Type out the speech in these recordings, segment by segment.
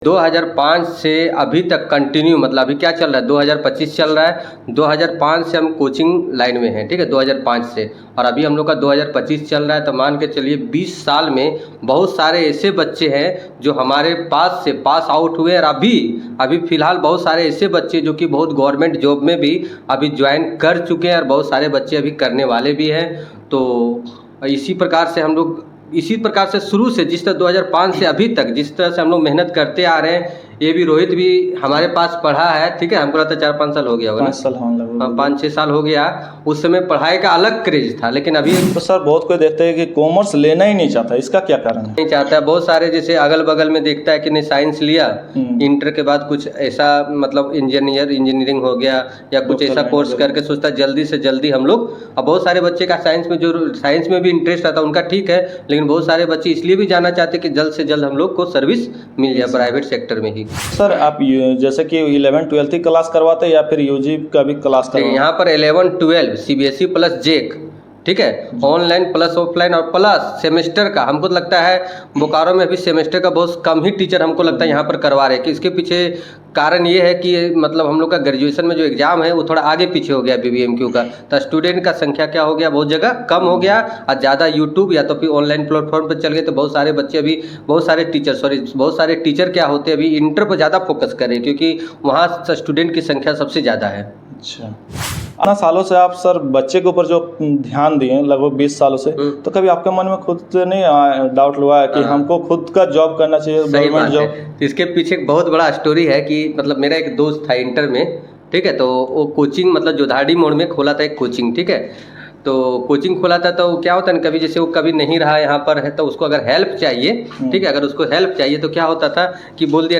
2005 से अभी तक कंटिन्यू, मतलब अभी क्या चल रहा है, 2025 चल रहा है। 2005 से हम कोचिंग लाइन में हैं, ठीक है, 2005 से, और अभी हम लोग का 2025 चल रहा है। तो मान के चलिए 20 साल में बहुत सारे ऐसे बच्चे हैं जो हमारे पास से पास आउट हुए, और अभी फ़िलहाल बहुत सारे ऐसे बच्चे जो कि बहुत गवर्नमेंट जॉब में भी अभी ज्वाइन कर चुके हैं, और बहुत सारे बच्चे अभी करने वाले भी हैं। तो इसी प्रकार से शुरू से जिस तरह 2005 से अभी तक जिस तरह से हम लोग मेहनत करते आ रहे हैं, ये भी रोहित भी हमारे पास पढ़ा है, ठीक है, हमको लगता है 4-5 साल हो गया होगा, 5 साल, हाँ, 5-6 साल हो गया। उस समय पढ़ाई का अलग क्रेज था, लेकिन अभी तो सर बहुत कोई देखते हैं कि कॉमर्स लेना ही नहीं चाहता, इसका क्या कारण है? नहीं चाहता है। बहुत सारे जैसे अगल बगल में देखता है कि नहीं साइंस लिया, इंटर के बाद कुछ ऐसा मतलब इंजीनियरिंग हो गया या कुछ ऐसा कोर्स करके सोचता है जल्दी से जल्दी हम लोग। अब बहुत सारे बच्चे का साइंस में भी इंटरेस्ट आता है, उनका ठीक है, लेकिन बहुत सारे बच्चे इसलिए भी जाना चाहते हैं कि जल्द से जल्द हम लोग को सर्विस मिल जाए प्राइवेट सेक्टर में ही। सर आप जैसे कि 11-12 की क्लास करवाते हैं या फिर यूजी का भी क्लास करवाते? यहाँ पर 11-12 CBSE प्लस जेक, ठीक है, ऑनलाइन प्लस ऑफलाइन और प्लस सेमेस्टर का। हमको तो लगता है बोकारो में अभी सेमेस्टर का बहुत कम ही टीचर हमको लगता है यहाँ पर करवा रहे हैं। कि इसके पीछे कारण ये है कि मतलब हम लोग का ग्रेजुएशन में जो एग्ज़ाम है वो थोड़ा आगे पीछे हो गया BBMQ का, तो स्टूडेंट का संख्या क्या हो गया, बहुत जगह कम हो गया, और ज़्यादा यूट्यूब या तो फिर ऑनलाइन प्लेटफॉर्म पर चल गए। तो बहुत सारे बच्चे अभी बहुत सारे टीचर क्या होते हैं अभी इंटर पर ज़्यादा फोकस कर रहे हैं, क्योंकि वहाँ स्टूडेंट की संख्या सबसे ज़्यादा है। अच्छा, इतना सालों से आप सर बच्चे के ऊपर जो ध्यान दिए लगभग 20 सालों से, तो कभी आपके मन में खुद से नहीं डाउट हुआ है कि हमको खुद का जॉब करना चाहिए, गवर्नमेंट जॉब? तो इसके पीछे एक बहुत बड़ा स्टोरी है कि मतलब मेरा एक दोस्त था इंटर में, ठीक है, तो वो कोचिंग मतलब जोधाड़ी मोड़ में खोला था एक कोचिंग, ठीक है, तो कोचिंग खोला था। तो क्या होता है ना, कभी जैसे वो कभी नहीं रहा यहाँ पर है, तो उसको अगर हेल्प चाहिए, ठीक है, अगर उसको हेल्प चाहिए तो क्या होता था कि बोल दिया।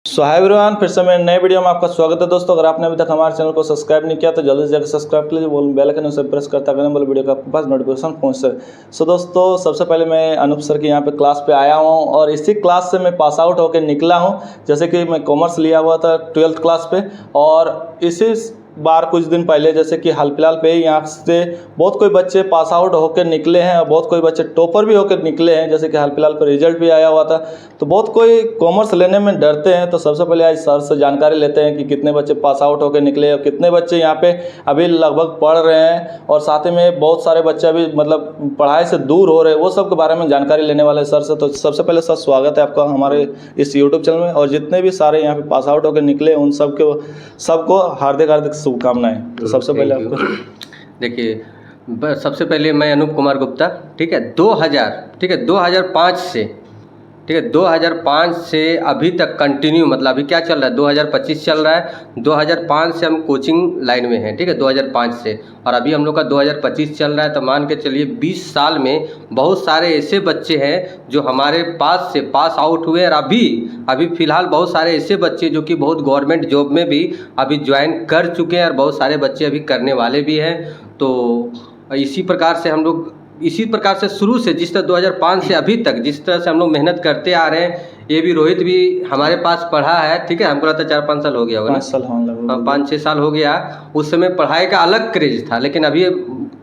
सो हाय एवरीवन, फिर से मेरे नए वीडियो में आपका स्वागत है दोस्तों। अगर आपने अभी तक हमारे चैनल को सब्सक्राइब नहीं किया तो जल्दी से जाकर सब्सक्राइब कर लीजिए, बेल आइकन उसे प्रेस करता करने वाले वीडियो का आपके पास नोटिफिकेशन पहुंच सके। सो दोस्तों, सबसे पहले मैं अनूप सर के यहाँ पे क्लास पे आया हूँ, और इसी क्लास से मैं पास आउट होकर निकला हूँ। जैसे कि मैं कॉमर्स लिया हुआ था 12th क्लास पे, और इसी बार कुछ दिन पहले जैसे कि हाल फिलहाल पे यहाँ से बहुत कोई बच्चे पास आउट होकर निकले हैं, और बहुत कोई बच्चे टॉपर भी होकर निकले हैं। जैसे कि हाल फिलहाल पर रिजल्ट भी आया हुआ था, तो बहुत कोई कॉमर्स लेने में डरते हैं। तो सबसे पहले आज सर से जानकारी लेते हैं कि कितने बच्चे पास आउट होकर निकले और कितने बच्चे यहाँ पे अभी लगभग पढ़ रहे हैं, और साथ ही में बहुत सारे बच्चे अभी मतलब पढ़ाई से दूर हो रहे हैं, वो सब के बारे में जानकारी लेने वाले सर से। तो सबसे पहले सर स्वागत है आपका हमारे इस यूट्यूब चैनल में, और जितने भी सारे यहाँ पे पास आउट होकर निकले उन सबको हार्दिक शुभकामनाएं। तो सबसे पहले आपको देखिए, सबसे पहले मैं अनूप कुमार गुप्ता, ठीक है, 2005 से, ठीक है, 2005 से अभी तक कंटिन्यू, मतलब अभी क्या चल रहा है, 2025 चल रहा है। 2005 से हम कोचिंग लाइन में हैं, ठीक है, 2005 से, और अभी हम लोग का 2025 चल रहा है। तो मान के चलिए 20 साल में बहुत सारे ऐसे बच्चे हैं जो हमारे पास से पास आउट हुए, और अभी फ़िलहाल बहुत सारे ऐसे बच्चे जो कि बहुत गवर्नमेंट जॉब में भी अभी ज्वाइन कर चुके हैं, और बहुत सारे बच्चे अभी करने वाले भी हैं। तो इसी प्रकार से शुरू से जिस तरह 2005 से अभी तक जिस तरह से हम लोग मेहनत करते आ रहे हैं, ये भी रोहित भी हमारे पास पढ़ा है, ठीक है, हमको लगता है 4-5 साल हो गया होगा, 5 साल, हाँ, 5-6 साल हो गया। उस समय पढ़ाई का अलग क्रेज था, लेकिन अभी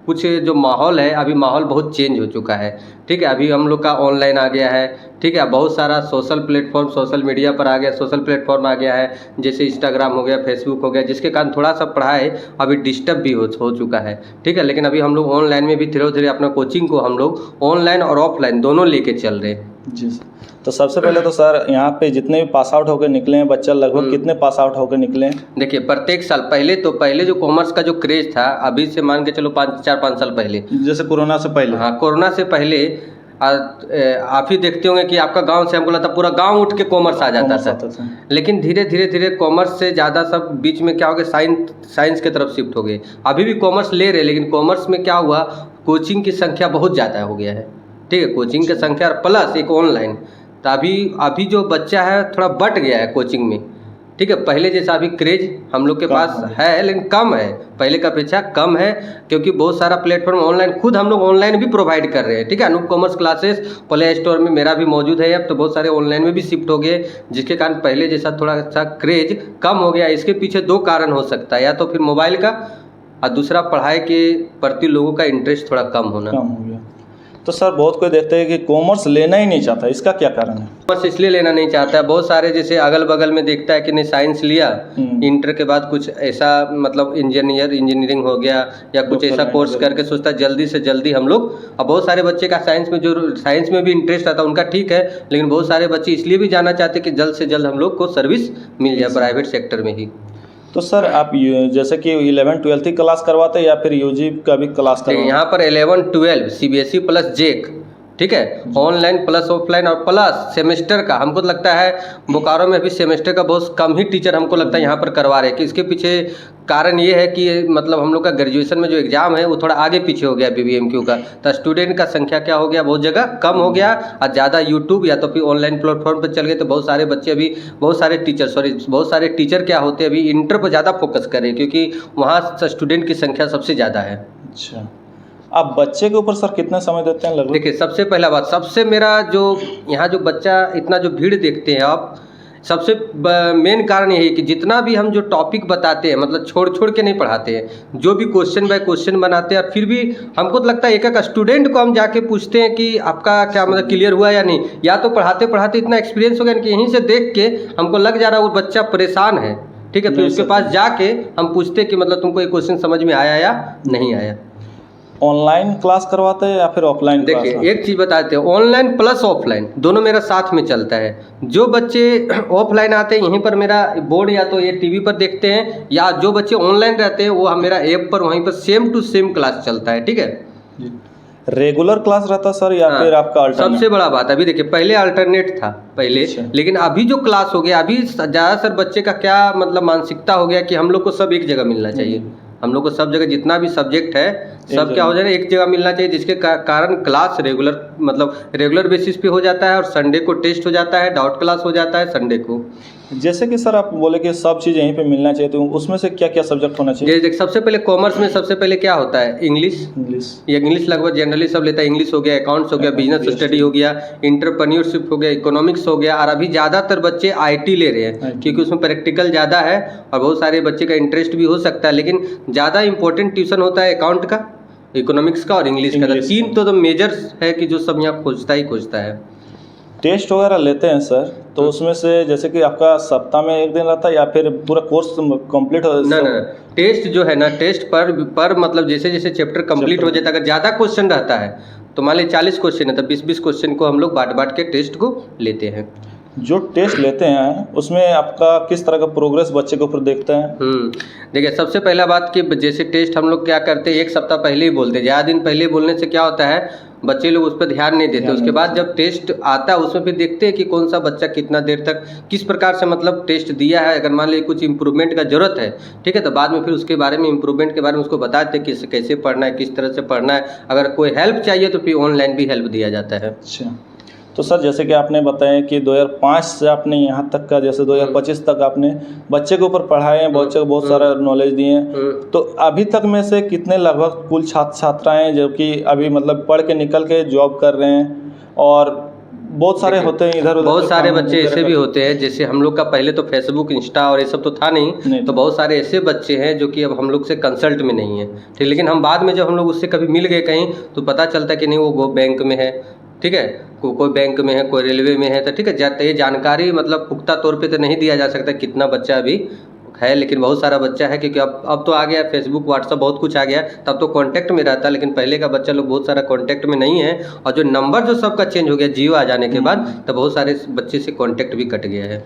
कुछ जो माहौल है, अभी माहौल बहुत चेंज हो चुका है, ठीक है। अभी हम लोग का ऑनलाइन आ गया है, ठीक है, बहुत सारा सोशल मीडिया पर आ गया, सोशल प्लेटफॉर्म आ गया है, जैसे इंस्टाग्राम हो गया, फेसबुक हो गया, जिसके कारण थोड़ा सा पढ़ाई अभी डिस्टर्ब भी हो चुका है, ठीक है। लेकिन अभी हम लोग ऑनलाइन में भी धीरे धीरे अपना कोचिंग को हम लोग ऑनलाइन और ऑफलाइन दोनों लेके चल रहे हैं। जी सर। तो सबसे पहले तो सर यहाँ पे जितने भी पास आउट होकर निकले हैं बच्चा, लगभग कितने पास आउट होकर निकले हैं? देखिए, प्रत्येक साल पहले जो कॉमर्स का जो क्रेज था, अभी से मान के चलो 4-5 साल पहले, जैसे कोरोना से पहले, हाँ, कोरोना से पहले आप ही देखते होंगे कि आपका गांव से हमको लगता पूरा गांव उठ के कॉमर्स आ जाता था। लेकिन धीरे कॉमर्स से ज़्यादा सब बीच में क्या हो गया, साइंस की तरफ शिफ्ट हो गए। अभी भी कॉमर्स ले रहे, लेकिन कॉमर्स में क्या हुआ, कोचिंग की संख्या बहुत ज़्यादा हो गया है, ठीक है, कोचिंग की संख्या प्लस एक ऑनलाइन। तो अभी जो बच्चा है थोड़ा बट गया है कोचिंग में, ठीक है। पहले जैसा अभी क्रेज हम लोग के पास है, लेकिन कम है, पहले का अपेक्षा कम है, क्योंकि बहुत सारा प्लेटफॉर्म ऑनलाइन, खुद हम लोग ऑनलाइन भी प्रोवाइड कर रहे हैं, ठीक है। Anoop commerce classes play store में मेरा भी मौजूद है, अब तो बहुत सारे ऑनलाइन में भी शिफ्ट हो गए, जिसके कारण पहले जैसा थोड़ा सा क्रेज कम हो गया। इसके पीछे 2 कारण हो सकता है, या तो फिर मोबाइल का, और दूसरा पढ़ाई के प्रति लोगों का इंटरेस्ट थोड़ा कम होना। कम हो गया। तो सर बहुत कोई देखते हैं कि कॉमर्स लेना ही नहीं चाहता, इसका क्या कारण है? बस इसलिए लेना नहीं चाहता है, बहुत सारे जैसे अगल बगल में देखता है कि नहीं साइंस लिया, इंटर के बाद कुछ ऐसा मतलब इंजीनियरिंग हो गया या कुछ ऐसा कोर्स करके सोचता है जल्दी से जल्दी हम लोग। अब बहुत सारे बच्चे का साइंस में भी इंटरेस्ट आता है उनका, ठीक है, लेकिन बहुत सारे बच्चे इसलिए भी जाना चाहते हैं कि जल्द से जल्द हम लोग को सर्विस मिल जाए प्राइवेट सेक्टर में ही। तो सर आप जैसे कि 11-12 की क्लास करवाते हैं या फिर यूजी का भी क्लास करवाते हैं? यहाँ पर 11-12 CBSE प्लस जेक, ठीक है, ऑनलाइन प्लस ऑफलाइन और प्लस सेमेस्टर का। हमको तो लगता है बोकारो में अभी सेमेस्टर का बहुत कम ही टीचर हमको लगता है यहाँ पर करवा रहे हैं। कि इसके पीछे कारण ये है कि मतलब हम लोग का ग्रेजुएशन में जो एग्ज़ाम है वो थोड़ा आगे पीछे हो गया BBMQ का, तो स्टूडेंट का संख्या क्या हो गया, बहुत जगह कम हो गया और ज़्यादा यूट्यूब या तो फिर ऑनलाइन प्लेटफॉर्म पर चल गए। तो बहुत सारे बच्चे अभी बहुत सारे टीचर क्या होते हैं अभी इंटर पर ज़्यादा फोकस करें क्योंकि वहाँ स्टूडेंट की संख्या सबसे ज़्यादा है। अच्छा, आप बच्चे के ऊपर सर कितना समय देते हैं लगभग? देखिए सबसे पहला बात, सबसे मेरा जो यहाँ जो बच्चा इतना जो भीड़ देखते हैं आप, सबसे मेन कारण यही है कि जितना भी हम जो टॉपिक बताते हैं मतलब छोड़ के नहीं पढ़ाते हैं, जो भी क्वेश्चन बाय क्वेश्चन बनाते हैं। फिर भी हमको तो लगता है एक एक स्टूडेंट को हम जाके पूछते हैं कि आपका क्या मतलब क्लियर हुआ या नहीं, या तो पढ़ाते पढ़ाते इतना एक्सपीरियंस हो गया कि यहीं से देख के हमको लग जा रहा है वो बच्चा परेशान है, ठीक है, फिर उसके पास जाके हम पूछते हैं कि मतलब तुमको ये क्वेश्चन समझ में आया या नहीं आया। ऑनलाइन क्लास करवाते हैं या फिर ऑफलाइन? देखिए एक चीज़ बताते हैं, ऑनलाइन प्लस ऑफलाइन दोनों मेरा साथ में चलता है। जो बच्चे ऑफलाइन आते हैं यहीं पर मेरा बोर्ड या तो ये टीवी पर देखते हैं, या जो बच्चे ऑनलाइन रहते हैं वो मेरा ऐप पर वहीं पर सेम टू सेम क्लास चलता है, ठीक है। रेगुलर क्लास रहता सर या फिर आपका अल्टरनेट? सबसे बड़ा बात अभी देखिए, पहले अल्टरनेट था पहले, लेकिन अभी जो क्लास हो गया, अभी ज़्यादातर बच्चे का क्या मतलब मानसिकता हो गया कि हम लोग को सब एक जगह मिलना चाहिए। हम लोग को सब जगह जितना भी सब्जेक्ट है सब क्या हो जाए एक जगह मिलना चाहिए, जिसके कारण क्लास रेगुलर बेसिस पे हो जाता है और संडे को टेस्ट हो जाता है, डाउट क्लास हो जाता है संडे को। जैसे कि सर आप बोले कि सब चीज़ यहीं पे मिलना चाहिए, तो उसमें से क्या क्या सब्जेक्ट होना चाहिए? देख सबसे पहले कॉमर्स में सबसे पहले क्या होता है, इंग्लिश लगभग जनरली सब लेता है। इंग्लिश हो गया, अकाउंट्स हो गया, बिजनेस स्टडी हो गया, इंटरप्रेन्योरशिप हो गया, इकोनॉमिक्स हो गया। और अभी ज़्यादातर बच्चे IT ले रहे हैं क्योंकि उसमें प्रैक्टिकल ज़्यादा है और बहुत सारे बच्चे का इंटरेस्ट भी हो सकता है, लेकिन ज़्यादा इंपॉर्टेंट ट्यूशन होता है अकाउंट का, इकोनॉमिक्स का और इंग्लिश का। तीन तो मेजर्स है कि जो सब यहाँ खोजता है। टेस्ट वगैरह लेते हैं सर, तो उसमें से जैसे कि आपका सप्ताह में एक दिन रहता है या फिर पूरा कोर्स कंप्लीट हो? ना, टेस्ट जो है ना, टेस्ट पर मतलब जैसे जैसे चैप्टर कंप्लीट हो जाता है, अगर ज़्यादा क्वेश्चन रहता है तो मान लीजिए 40 क्वेश्चन है तो 20-20 क्वेश्चन को हम लोग बांट के टेस्ट को लेते हैं। जो टेस्ट लेते हैं उसमें आपका किस तरह का प्रोग्रेस बच्चे के ऊपर देखते हैं? देखिए सबसे पहला बात कि जैसे टेस्ट हम लोग क्या करते हैं, एक सप्ताह पहले ही बोलते हैं। ज़्यादा दिन पहले बोलने से क्या होता है, बच्चे लोग उस पर ध्यान नहीं देते। उसके बाद जब टेस्ट आता है उसमें फिर देखते हैं कि कौन सा बच्चा कितना देर तक किस प्रकार से मतलब टेस्ट दिया है। अगर मान लीजिए कुछ इंप्रूवमेंट का जरूरत है, ठीक है, तो बाद में फिर उसके बारे में इंप्रूवमेंट के बारे में उसको बताते हैं कि कैसे पढ़ना है, किस तरह से पढ़ना है। अगर कोई हेल्प चाहिए तो फिर ऑनलाइन भी हेल्प दिया जाता है। अच्छा, तो सर जैसे कि आपने बताया कि 2005 से आपने यहाँ तक का जैसे 2025 तक आपने बच्चे के ऊपर पढ़ाए हैं, बच्चे को बहुत सारा नॉलेज दिए हैं, तो अभी तक में से कितने लगभग कुल छात्र छात्राएं हैं जो कि अभी मतलब पढ़ के निकल के जॉब कर रहे हैं? और बहुत सारे होते हैं इधर उधर, बहुत सारे बच्चे ऐसे भी होते हैं जैसे हम लोग का पहले तो फेसबुक इंस्टा और ये सब तो था नहीं, तो बहुत सारे ऐसे बच्चे हैं जो कि अब हम लोग से कंसल्ट में नहीं है, ठीक, लेकिन हम बाद में जब हम लोग उससे कभी मिल गए कहीं तो पता चलता है कि नहीं वो बैंक में है, ठीक है, कोई बैंक में है, कोई रेलवे में है, तो ठीक है, ये जानकारी मतलब पुख्ता तौर पे तो नहीं दिया जा सकता कितना बच्चा अभी है, लेकिन बहुत सारा बच्चा है क्योंकि अब तो आ गया फेसबुक व्हाट्सअप बहुत कुछ आ गया, तब तो कांटेक्ट में रहता, लेकिन पहले का बच्चा लोग बहुत सारा कांटेक्ट में नहीं है। और जो नंबर जो सबका चेंज हो गया जियो आ जाने के बाद, तो बहुत सारे बच्चे से कांटेक्ट भी कट गया है।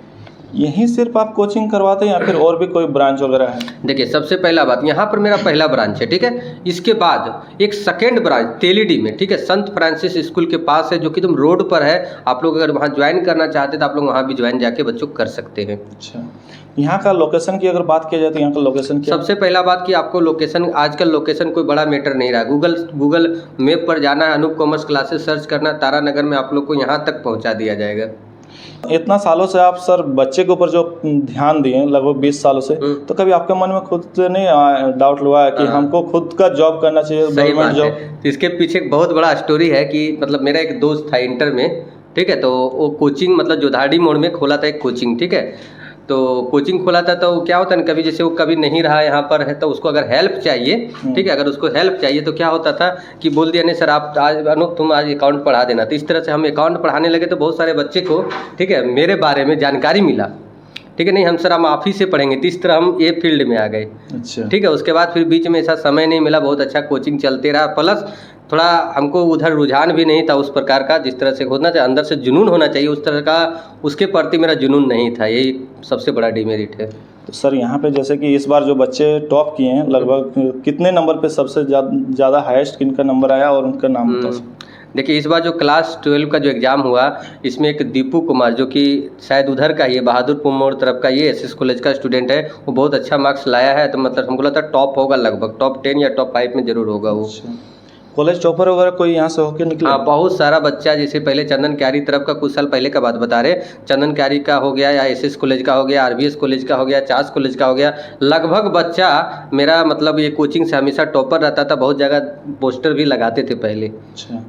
यहीं सिर्फ आप कोचिंग करवाते हैं या फिर और भी कोई ब्रांच वगैरह है? देखिए सबसे पहला बात, यहाँ पर मेरा पहला ब्रांच है, ठीक है, इसके बाद एक सेकेंड ब्रांच तेलीडी में, ठीक है, संत फ्रांसिस स्कूल के पास है, जो कि तुम रोड पर है। आप लोग अगर वहाँ ज्वाइन करना चाहते तो आप लोग वहाँ भी ज्वाइन जाके बच्चों कर सकते हैं। अच्छा, यहाँ का लोकेशन की अगर बात की जाए तो यहाँ का लोकेशन क्या? सबसे पहला बात कि आपको लोकेशन, आजकल लोकेशन कोई बड़ा मैटर नहीं रहा। गूगल मैप पर जाना है, अनूप कॉमर्स क्लासेस सर्च करना, तारानगर में आप लोग को यहाँ तक पहुँचा दिया जाएगा। इतना सालों से आप सर बच्चे के ऊपर जो ध्यान दिए लगभग 20 सालों से, तो कभी आपके मन में खुद से नहीं डाउट हुआ कि हमको खुद का जॉब करना चाहिए, गवर्नमेंट जॉब? इसके पीछे एक बहुत बड़ा स्टोरी है कि मतलब मेरा एक दोस्त था इंटर में, ठीक है, तो वो कोचिंग मतलब जोधाड़ी मोड़ में खोला था एक कोचिंग, ठीक है, तो कोचिंग खोला था, तो क्या होता है ना, कभी जैसे वो कभी नहीं रहा यहाँ पर है तो उसको अगर हेल्प चाहिए, ठीक है, अगर उसको हेल्प चाहिए तो क्या होता था कि बोल दिया नहीं सर आप आज अनूप तुम आज अकाउंट पढ़ा देना। तो इस तरह से हम अकाउंट पढ़ाने लगे तो बहुत सारे बच्चे को, ठीक है, मेरे बारे में जानकारी मिला, ठीक है, नहीं हम सर हम आप ही से पढ़ेंगे, तो इस तरह हम ये फील्ड में आ गए। अच्छा, ठीक है, उसके बाद फिर बीच में ऐसा समय नहीं मिला, बहुत अच्छा कोचिंग चलते रहा, प्लस थोड़ा हमको उधर रुझान भी नहीं था उस प्रकार का जिस तरह से होना चाहिए, अंदर से जुनून होना चाहिए उस तरह का, उसके प्रति मेरा जुनून नहीं था, यही सबसे बड़ा डिमेरिट है। तो सर यहाँ पे जैसे कि इस बार जो बच्चे टॉप किए हैं लगभग कितने नंबर पे सबसे ज़्यादा हाईएस्ट किनका नंबर आया और उनका नाम बता सकते? देखिए इस बार जो क्लास 12 का जो एग्ज़ाम हुआ इसमें एक दीपू कुमार जो कि शायद उधर का ही है, बहादुरपुर मोड़ तरफ का, ये एसएस कॉलेज का स्टूडेंट है, वो बहुत अच्छा मार्क्स लाया है। तो मतलब हमको लगता है टॉप होगा, लगभग टॉप 10 या टॉप 5 में ज़रूर होगा वो। कॉलेज टॉपर वगैरह कोई यहाँ से होकर निकला? हाँ, बहुत सारा बच्चा, जैसे पहले चंदन क्यारी तरफ का कुछ साल पहले का बात बता रहे, चंदन क्यारी का हो गया या एसएस कॉलेज का हो गया, आरबीएस कॉलेज का हो गया, चास कॉलेज का हो गया, लगभग बच्चा मेरा मतलब ये कोचिंग से हमेशा टॉपर रहता था, बहुत जगह पोस्टर भी लगाते थे पहले। अच्छा,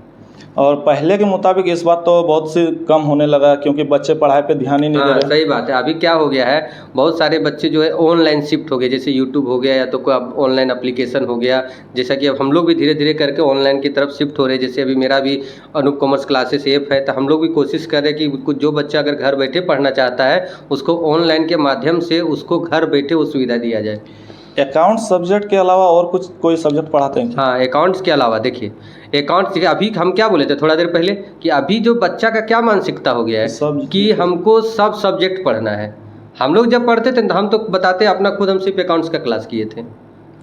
और पहले के मुताबिक इस बात तो बहुत सी कम होने लगा क्योंकि बच्चे पढ़ाई पे ध्यान ही नहीं दे रहे। सही बात है। अभी क्या हो गया है, बहुत सारे बच्चे जो है ऑनलाइन शिफ्ट हो गए, जैसे यूट्यूब हो गया या तो कोई ऑनलाइन एप्लीकेशन हो गया, जैसा कि अब हम लोग भी धीरे धीरे करके ऑनलाइन की तरफ शिफ्ट हो रहे हैं। जैसे अभी मेरा भी अनूप कॉमर्स क्लासेस ऐप है, तो हम लोग भी कोशिश कर रहे हैं कि कुछ जो बच्चा अगर घर बैठे पढ़ना चाहता है उसको ऑनलाइन के माध्यम से उसको घर बैठे वो सुविधा दिया जाए। अकाउंट सब्जेक्ट के अलावा और कुछ कोई सब्जेक्ट पढ़ाते हैं? हाँ, अकाउंट्स के अलावा देखिए अकाउंट्स, अभी हम क्या बोले थे थोड़ा देर पहले कि अभी जो बच्चा का क्या मानसिकता हो गया है कि हमको सब सब्जेक्ट पढ़ना है। हम लोग जब पढ़ते थे तो हम तो बताते अपना खुद, हम सिर्फ अकाउंट्स का क्लास किए थे,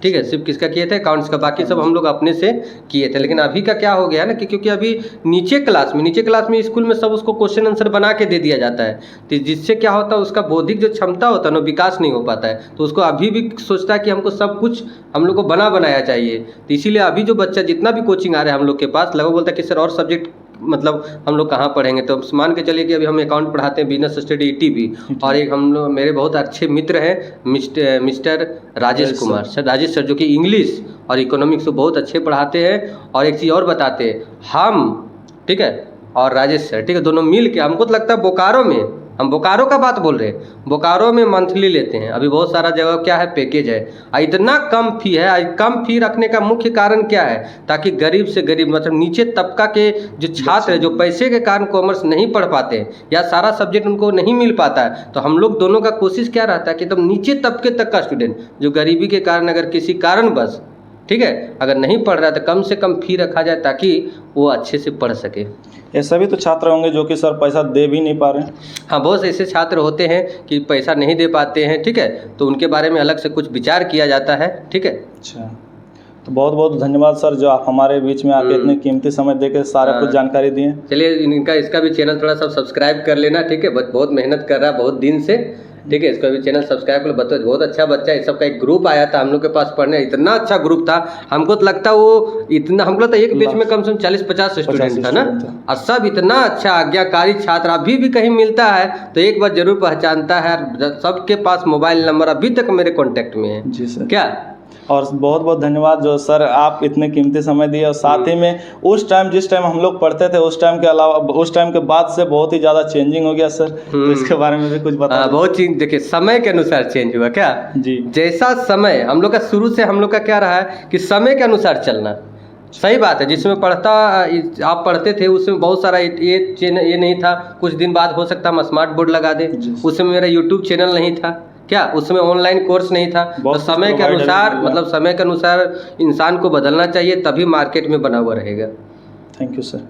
ठीक है, सिर्फ किसका किए थे, अकाउंट्स का, बाकी सब हम लोग अपने से किए थे। लेकिन अभी का क्या हो गया है ना कि क्योंकि अभी नीचे क्लास में स्कूल में सब उसको क्वेश्चन आंसर बना के दे दिया जाता है, तो जिससे क्या होता है उसका बौद्धिक जो क्षमता होता है ना विकास नहीं हो पाता है, तो उसको अभी भी सोचता है कि हमको सब कुछ हम लोग को बनाया चाहिए। तो इसीलिए अभी जो बच्चा जितना भी कोचिंग आ रहा है हम लोग के पास, लगभग बोलता है कि सर और सब्जेक्ट मतलब हम लोग कहाँ पढ़ेंगे। तो मान के चलिए कि अभी हम अकाउंट पढ़ाते हैं, बिजनेस स्टडी ईटीबी, और एक हम लोग मेरे बहुत अच्छे मित्र हैं mister Rajesh Kumar sir, Rajesh sir जो कि इंग्लिश और इकोनॉमिक्स को बहुत अच्छे पढ़ाते हैं। और एक चीज़ और बताते हैं हम, ठीक है, और राजेश सर, ठीक है, दोनों मिल के, हमको तो लगता है बोकारो में, हम बोकारो का बात बोल रहे हैं, बोकारो में मंथली लेते हैं। अभी बहुत सारा जगह क्या है पैकेज है, इतना कम फी है। कम फी रखने का मुख्य कारण क्या है, ताकि गरीब से गरीब मतलब नीचे तबका के जो छात्र है जो पैसे के कारण कॉमर्स नहीं पढ़ पाते हैं या सारा सब्जेक्ट उनको नहीं मिल पाता है, तो हम लोग दोनों का कोशिश क्या रहता है कि एकदम नीचे तबके तक का स्टूडेंट जो गरीबी के कारण अगर किसी कारण बस, ठीक है, अगर नहीं पढ़ रहा है तो कम से कम फी रखा जाए ताकि वो अच्छे से पढ़ सके। ऐसा भी तो छात्र होंगे जो कि सर पैसा दे भी नहीं पा रहे हैं? हाँ, बहुत ऐसे छात्र होते हैं कि पैसा नहीं दे पाते हैं, ठीक है, तो उनके बारे में अलग से कुछ विचार किया जाता है, ठीक है। अच्छा, तो बहुत बहुत धन्यवाद सर जो आप हमारे बीच में आके इतने कीमती समय देकर सारा कुछ जानकारी दिए। चलिए इनका इसका भी चैनल थोड़ा सा सब्सक्राइब कर लेना, ठीक है, बहुत मेहनत कर रहा है बहुत दिन से, ठीक है, इसका भी चैनल सब्सक्राइब कर। बहुत अच्छा बच्चा, इस सब का एक ग्रुप आया था हम लोग के पास पढ़ने, इतना अच्छा ग्रुप था, हमको तो लगता वो इतना, हमको लगता एक बैच में कम से कम 40-50 स्टूडेंट था ना, और सब इतना अच्छा आज्ञाकारी छात्र। अभी भी कहीं मिलता है तो एक बार जरूर पहचानता है, सबके पास मोबाइल नंबर अभी तक मेरे कॉन्टेक्ट में है। जी सर। क्या, और बहुत बहुत धन्यवाद जो सर आप इतने कीमती समय दिए, और साथ ही में उस टाइम जिस टाइम हम लोग पढ़ते थे उस टाइम के अलावा उस टाइम के बाद से बहुत ही ज़्यादा चेंजिंग हो गया सर, तो इसके बारे में भी कुछ बता। बहुत चीज देखिए समय के अनुसार चेंज हुआ क्या जी, जैसा समय हम लोग का शुरू से हम लोग का क्या रहा है कि समय के अनुसार चलना। सही बात है, जिसमें आप पढ़ते थे उसमें बहुत सारा ये नहीं था, कुछ दिन बाद हो सकता हम स्मार्ट बोर्ड लगा दें, उसमें मेरा यूट्यूब चैनल नहीं था क्या, उसमें ऑनलाइन कोर्स नहीं था। तो समय के अनुसार मतलब समय के अनुसार इंसान को बदलना चाहिए, तभी मार्केट में बना हुआ रहेगा। Thank you sir.